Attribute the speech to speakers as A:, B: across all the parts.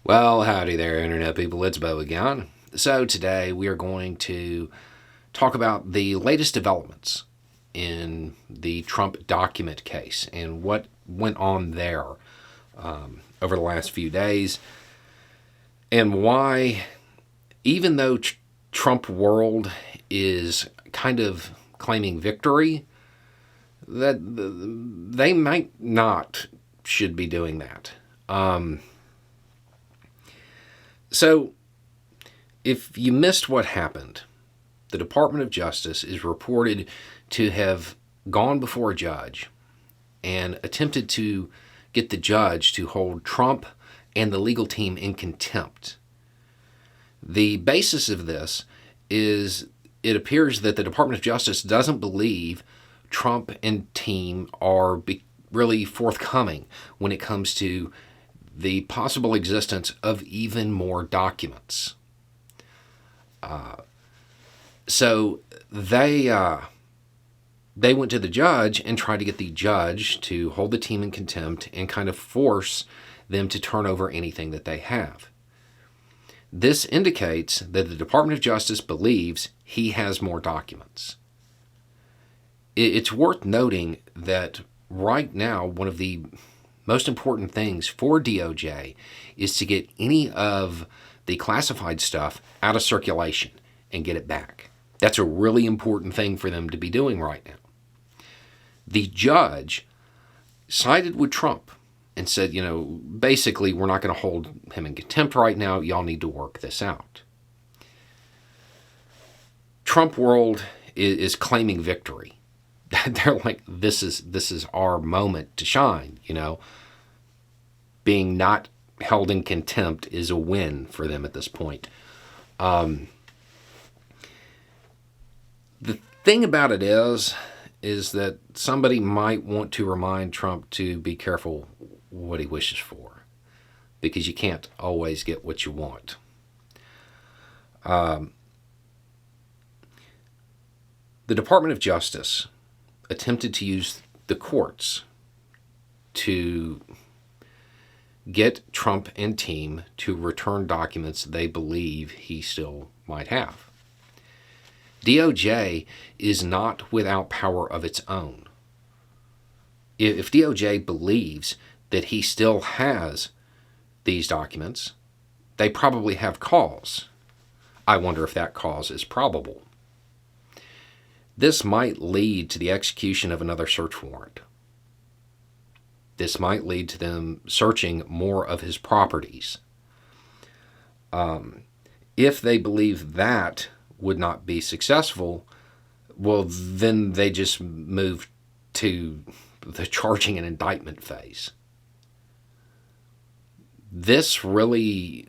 A: Well, howdy there, Internet people. It's Bo again. So, today we are going to talk about the latest developments in the Trump document case and what went on there over the last few days, and why, even though Trump world is kind of claiming victory, that they might not should be doing that. So, if you missed what happened, the Department of Justice is reported to have gone before a judge and attempted to get the judge to hold Trump and the legal team in contempt. The basis of this is it appears that the Department of Justice doesn't believe Trump and team are really forthcoming when it comes to the possible existence of even more documents. So they went to the judge and tried to get the judge to hold the team in contempt and kind of force them to turn over anything that they have. This indicates that the Department of Justice believes he has more documents. It's worth noting that right now, one of the most important things for DOJ is to get any of the classified stuff out of circulation and get it back. That's a really important thing for them to be doing right now. The judge sided with Trump and said, basically, we're not going to hold him in contempt right now. Y'all need to work this out. Trump world is claiming victory. They're like, this is our moment to shine, Being not held in contempt is a win for them at this point. The thing about it is that somebody might want to remind Trump to be careful what he wishes for, because you can't always get what you want. The Department of Justice attempted to use the courts to get Trump and team to return documents they believe he still might have. DOJ is not without power of its own. If DOJ believes that he still has these documents, they probably have cause. I wonder if that cause is probable. This might lead to the execution of another search warrant. This might lead to them searching more of his properties. If they believe that would not be successful, well, then they just move to the charging and indictment phase. This really,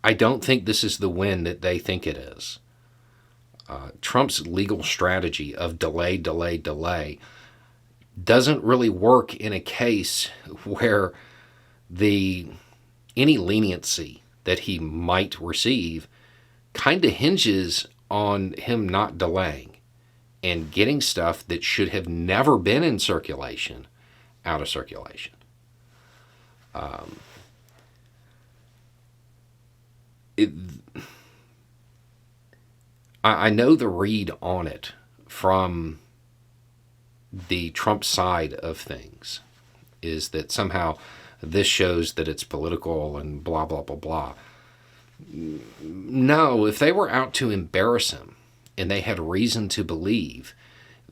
A: I don't think this is the win that they think it is. Trump's legal strategy of delay doesn't really work in a case where any leniency that he might receive kind of hinges on him not delaying and getting stuff that should have never been in circulation out of circulation. I know the read on it from the Trump side of things is that somehow this shows that it's political and blah, blah, blah, blah. No, if they were out to embarrass him and they had reason to believe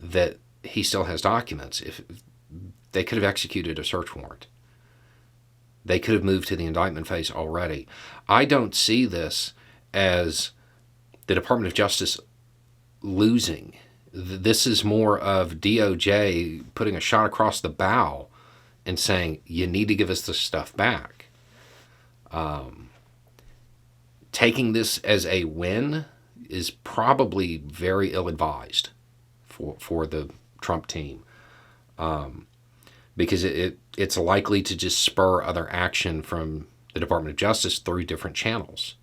A: that he still has documents, if they could have executed a search warrant. They could have moved to the indictment phase already. I don't see this as the Department of Justice losing. This is more of DOJ putting a shot across the bow and saying, you need to give us this stuff back. Taking this as a win is probably very ill-advised for the Trump team, because it's likely to just spur other action from the Department of Justice through different channels.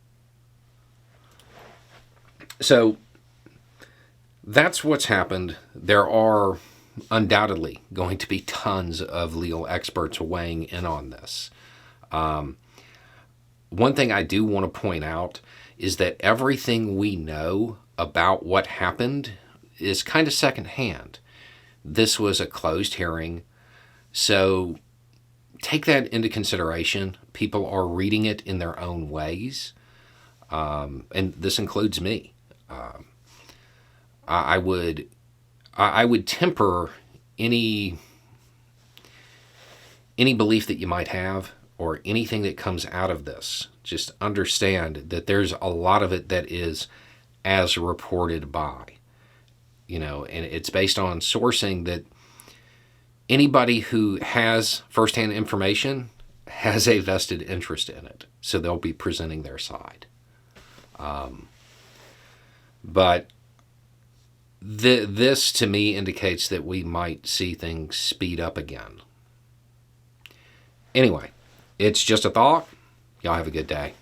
A: So that's what's happened. There are undoubtedly going to be tons of legal experts weighing in on this. one thing I do want to point out is that everything we know about what happened is kind of secondhand. This was a closed hearing, so take that into consideration. People are reading it in their own ways, and this includes me. I would temper any belief that you might have or anything that comes out of this. Just understand that there's a lot of it that is as reported by, and it's based on sourcing that anybody who has firsthand information has a vested interest in it. So they'll be presenting their side. But this to me indicates that we might see things speed up again. Anyway, it's just a thought. Y'all have a good day.